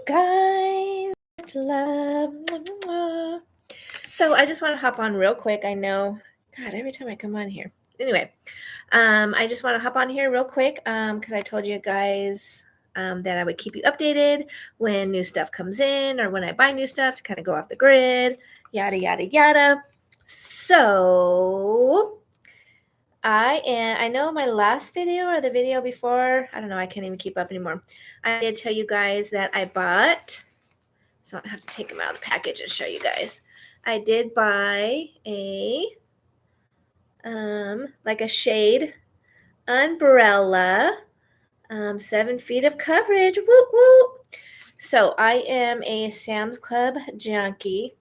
guys? Much love. So I just want to hop on real quick. I know, God, every time I come on here. Anyway, I just want to hop on here real quick because I told you guys that I would keep you updated when new stuff comes in or when I buy new stuff to kind of go off the grid, yada, yada, yada. So I know my last video or the video before, I don't know, I can't even keep up anymore. I did tell you guys that I bought, so I have to take them out of the package and show you guys. I did buy a like a shade umbrella, 7 feet of coverage. Whoop whoop. So I am a Sam's Club junkie.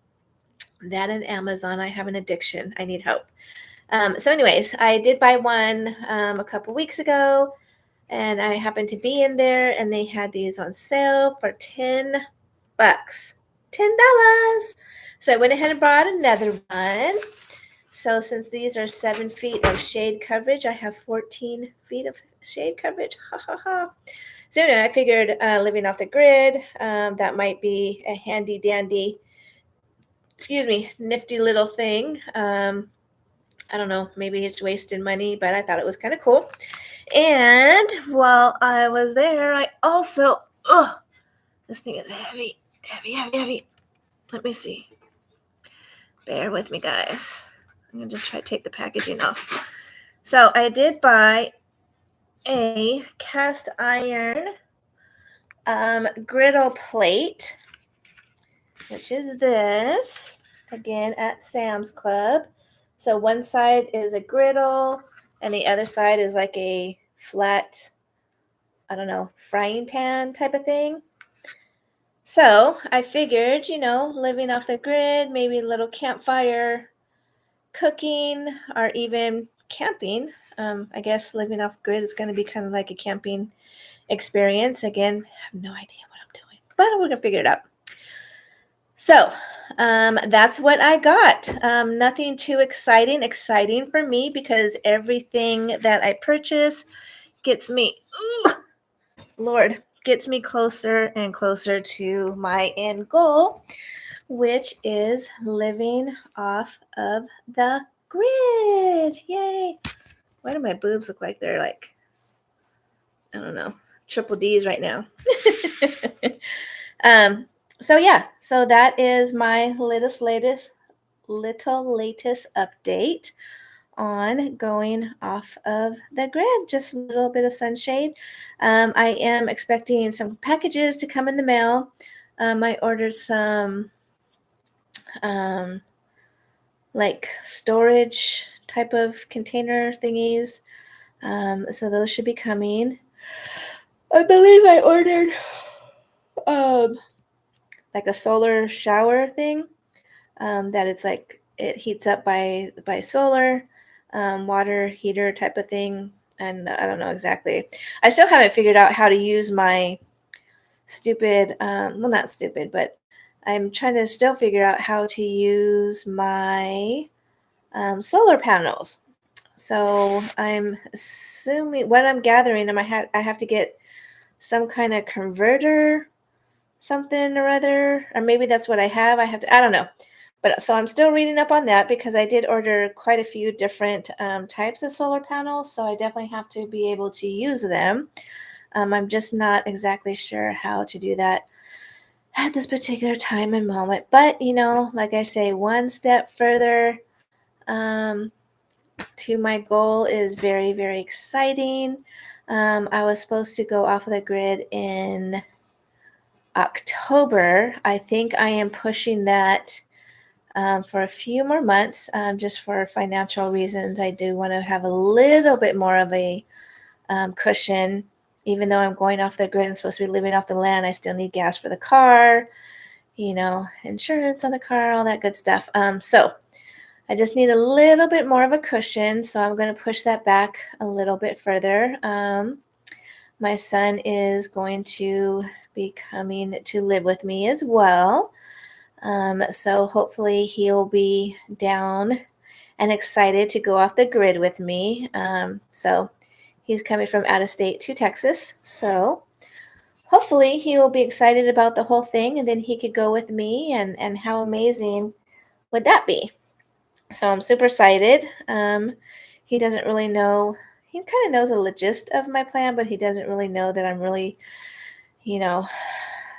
That and Amazon, I have an addiction. I need help. So anyways, I did buy one a couple weeks ago, and I happened to be in there, and they had these on sale for $10. $10. So I went ahead and bought another one. So since these are 7 feet of shade coverage, I have 14 feet of shade coverage. Ha ha ha. So anyway, I figured living off the grid, that might be a handy dandy, nifty little thing. I don't know, maybe it's wasting money, but I thought it was kind of cool. And while I was there, I also, this thing is heavy. Let me see. Bear with me, guys. I'm going to just try to take the packaging off. So I did buy a cast iron griddle plate, which is this, again at Sam's Club. So one side is a griddle and the other side is like a flat, I don't know, frying pan type of thing. So I figured, living off the grid, maybe a little campfire cooking or even camping. I guess living off grid is going to be kind of like a camping experience. Again, I have no idea what I'm doing, but we're going to figure it out. So that's what I got. Nothing too exciting for me because everything that I purchase gets me, gets me closer and closer to my end goal, which is living off of the grid. Yay. Why do my boobs look like they're like, I don't know, triple D's right now? So that is my latest update on going off of the grid. Just a little bit of sunshade. I am expecting some packages to come in the mail. I ordered some like storage type of container thingies. So those should be coming. I believe I ordered like a solar shower thing, that it's like it heats up by solar, water heater type of thing. And I don't know exactly. I still haven't figured out how to use my stupid, well, not stupid, but I'm trying to still figure out how to use my solar panels. So I'm assuming what I'm gathering, I have to get some kind of converter, something or other, or maybe that's what I have. I don't know. But so I'm still reading up on that because I did order quite a few different types of solar panels. So I definitely have to be able to use them. I'm just not exactly sure how to do that at this particular time and moment. But, like I say, one step further to my goal is very, very exciting. I was supposed to go off of the grid in October. I think I am pushing that for a few more months, just for financial reasons. I do want to have a little bit more of a cushion. Even though I'm going off the grid and supposed to be living off the land, I still need gas for the car, insurance on the car, all that good stuff. So I just need a little bit more of a cushion. So I'm going to push that back a little bit further. My son is going to be coming to live with me as well. So hopefully he'll be down and excited to go off the grid with me. So he's coming from out of state to Texas. So hopefully he will be excited about the whole thing, and then he could go with me, and how amazing would that be? So I'm super excited. He doesn't really know. He kind of knows a gist of my plan, but he doesn't really know that I'm really, you know,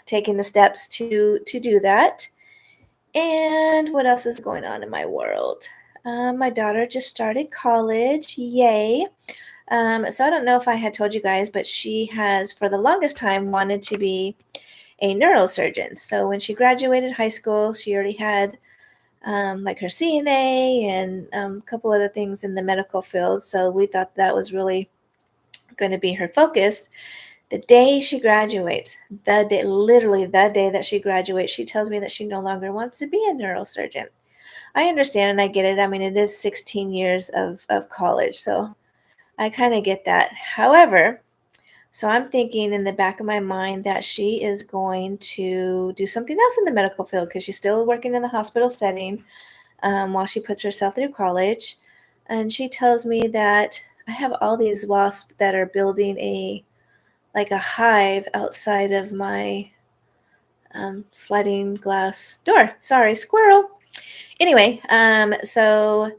taking the steps to do that. And what else is going on in my world? My daughter just started college. Yay. So I don't know if I had told you guys, but she has, for the longest time, wanted to be a neurosurgeon. So when she graduated high school, she already had like her CNA and a couple other things in the medical field. So we thought that was really going to be her focus. The day she graduates, literally the day that she graduates, she tells me that she no longer wants to be a neurosurgeon. I understand and I get it. I mean, it is 16 years of college. So I kind of get that. However, so I'm thinking in the back of my mind that she is going to do something else in the medical field because she's still working in the hospital setting while she puts herself through college. And she tells me that I have all these wasps that are building a hive outside of my sliding glass door. Sorry, squirrel. Anyway, so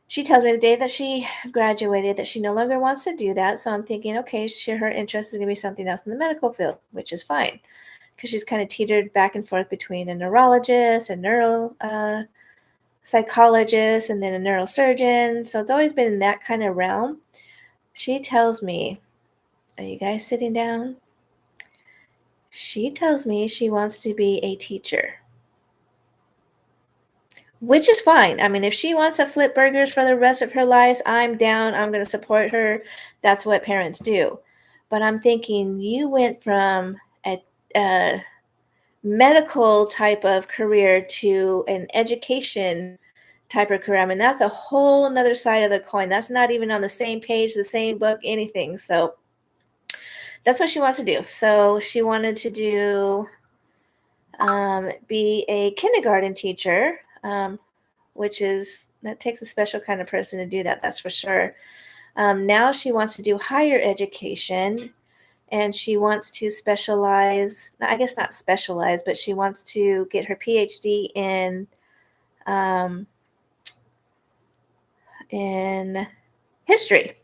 she tells me the day that she graduated that she no longer wants to do that. So I'm thinking, okay, her interest is going to be something else in the medical field, which is fine because she's kind of teetered back and forth between a neurologist, a neuro psychologist, and then a neurosurgeon. So it's always been in that kind of realm. She tells me, are you guys sitting down? She tells me she wants to be a teacher, which is fine. I mean, if she wants to flip burgers for the rest of her life, I'm down. I'm going to support her. That's what parents do. But I'm thinking you went from a medical type of career to an education type of career. I mean, that's a whole nother side of the coin. That's not even on the same page, the same book, anything. So that's what she wants to do. So she wanted to be a kindergarten teacher, which that takes a special kind of person to do that. That's for sure. Now she wants to do higher education, and she wants to specialize. I guess not specialize, but she wants to get her PhD um, in history.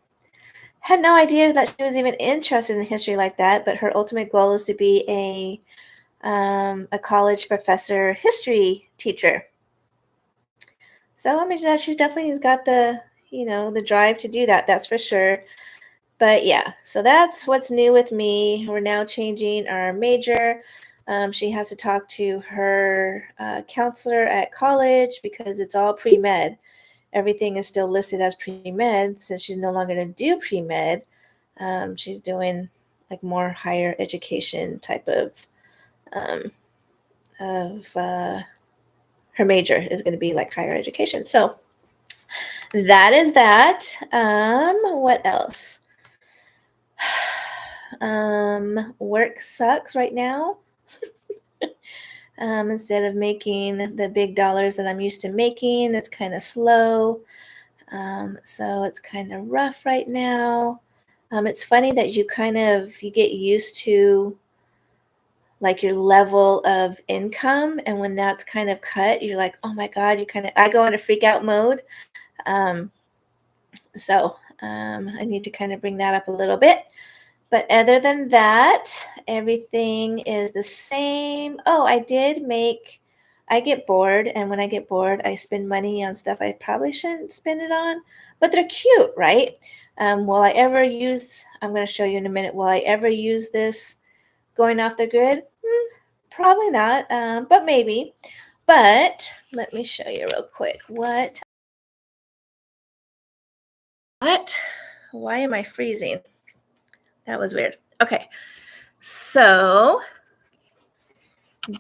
Had no idea that she was even interested in history like that, but her ultimate goal is to be a college professor history teacher. So I mean, she definitely has got the drive to do that. That's for sure. But yeah, so that's what's new with me. We're now changing our major. She has to talk to her counselor at college because it's all pre-med. Everything is still listed as pre-med since she's no longer going to do pre-med. She's doing like more higher education type um, of her major is going to be like higher education. So that is that. What else? Work sucks right now. Instead of making the big dollars that I'm used to making, it's kind of slow. So it's kind of rough right now. It's funny that you get used to like your level of income, and when that's kind of cut, you're like, oh my God, I go into freak out mode. Um, so I need to kind of bring that up a little bit. But other than that, everything is the same. Oh, I get bored, and when I get bored, I spend money on stuff I probably shouldn't spend it on, but they're cute, right? I'm going to show you in a minute, will I ever use this going off the grid? Probably not, but maybe. But let me show you real quick. What? Why am I freezing? That was weird. Okay. So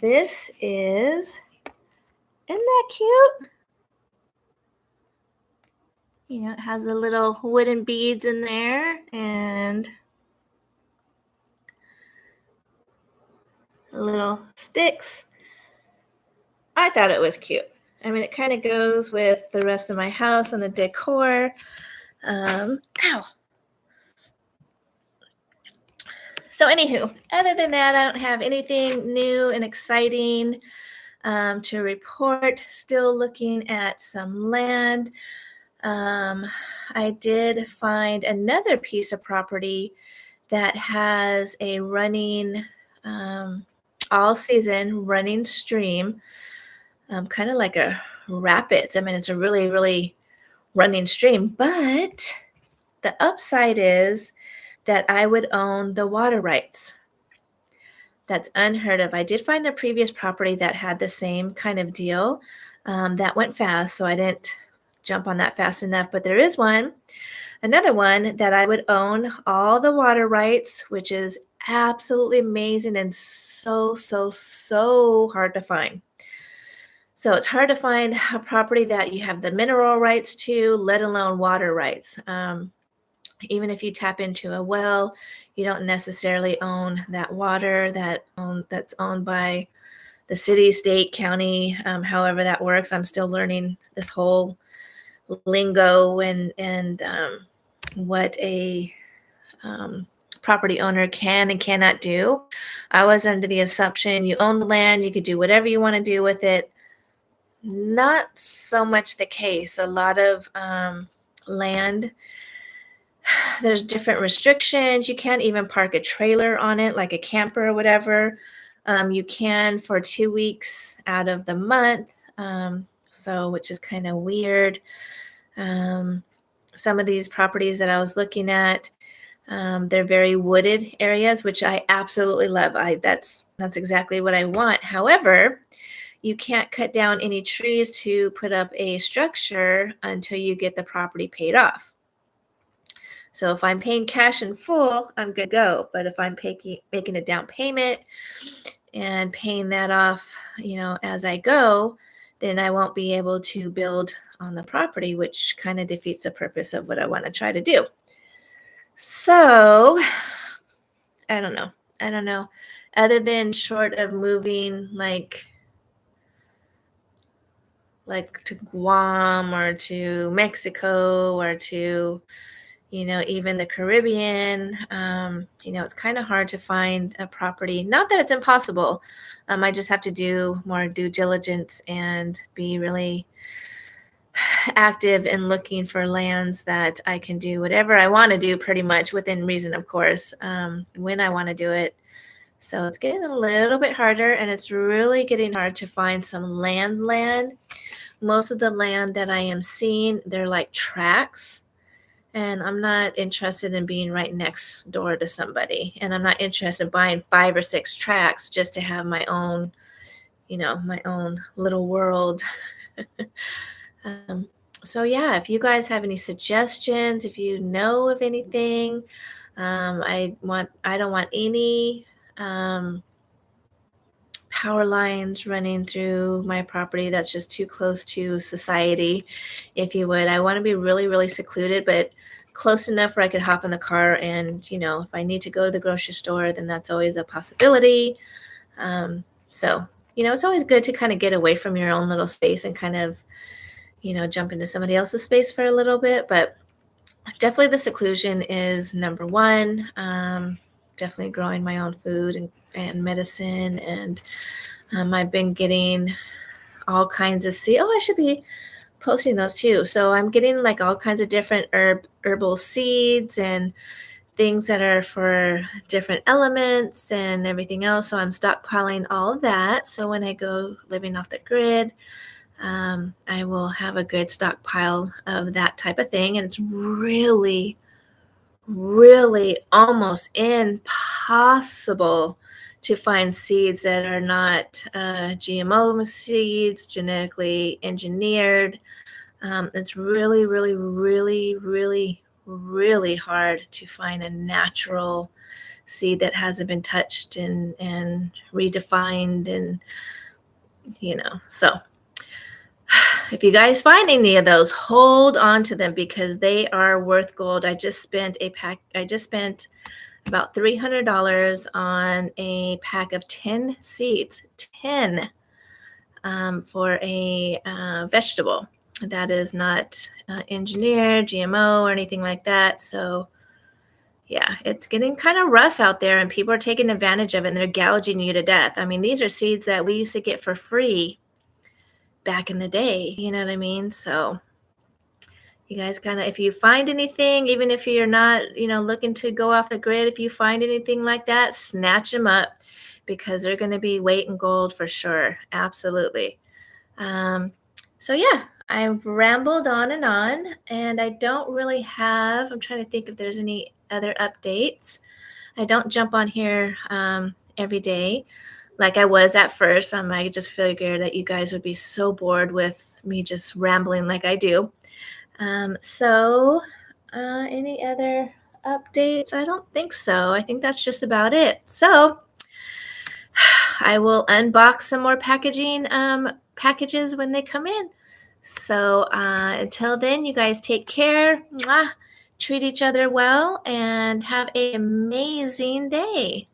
this isn't that cute? It has the little wooden beads in there and little sticks. I thought it was cute. I mean, it kind of goes with the rest of my house and the decor. Ow. So, anywho, other than that, I don't have anything new and exciting to report. Still looking at some land. Um, I did find another piece of property that has a running, um, all season running stream, kind of like a rapids. I mean, it's a really, really running stream, but the upside is that I would own the water rights. That's unheard of. I did find a previous property that had the same kind of deal that went fast, so I didn't jump on that fast enough. But there is another one that I would own all the water rights, which is absolutely amazing and so, so, so hard to find. So it's hard to find a property that you have the mineral rights to, let alone water rights. Even if you tap into a well, you don't necessarily own that water that's owned by the city, state, county, however that works. I'm still learning this whole lingo and what a property owner can and cannot do. I was under the assumption you own the land, you could do whatever you want to do with it. Not so much the case. A lot of land, there's different restrictions. You can't even park a trailer on it, like a camper or whatever. You can for 2 weeks out of the month, so which is kind of weird. Some of these properties that I was looking at, they're very wooded areas, which I absolutely love. That's exactly what I want. However, you can't cut down any trees to put up a structure until you get the property paid off. So if I'm paying cash in full, I'm good to go. But if I'm making a down payment and paying that off, as I go, then I won't be able to build on the property, which kind of defeats the purpose of what I want to try to do. So I don't know. Other than short of moving like to Guam or to Mexico or to, even the Caribbean, it's kind of hard to find a property. Not that it's impossible. I just have to do more due diligence and be really active in looking for lands that I can do whatever I want to do, pretty much within reason, of course, when I want to do it. So it's getting a little bit harder, and it's really getting hard to find some land. Most of the land that I am seeing, they're like tracts, and I'm not interested in being right next door to somebody, and I'm not interested in buying 5 or 6 tracts just to have my own, my own little world. So yeah, if you guys have any suggestions, if you know of anything, I don't want any power lines running through my property that's just too close to society, if you would. I want to be really, really secluded, but close enough where I could hop in the car and, if I need to go to the grocery store, then that's always a possibility. So, it's always good to kind of get away from your own little space and kind of, jump into somebody else's space for a little bit. But definitely the seclusion is number one. Definitely growing my own food and medicine. And I've been getting all kinds of seeds. Oh, I should be posting those too. So I'm getting like all kinds of different herbal seeds and things that are for different elements and everything else. So I'm stockpiling all of that. So when I go living off the grid, I will have a good stockpile of that type of thing. And it's really, really almost impossible to find seeds that are not GMO seeds, genetically engineered. It's really, really, really, really, really hard to find a natural seed that hasn't been touched and redefined, and so if you guys find any of those, hold on to them because they are worth gold. I just spent about $300 on a pack of 10 seeds, 10 for a vegetable that is not engineered, GMO, or anything like that. So Yeah, it's getting kind of rough out there and people are taking advantage of it and they're gouging you to death. I mean, these are seeds that we used to get for free back in the day, you know what I mean? So you guys kind of, if you find anything, even if you're not, looking to go off the grid, if you find anything like that, snatch them up because they're going to be weight in gold for sure. Absolutely. Um, so yeah, I rambled on and I don't really have, I'm trying to think if there's any other updates. I don't jump on here every day like I was at first. I just figured that you guys would be so bored with me just rambling like I do. Any other updates? I don't think so. I think that's just about it. So I will unbox some more packages when they come in. So until then, you guys take care. Mwah. Treat each other well and have an amazing day.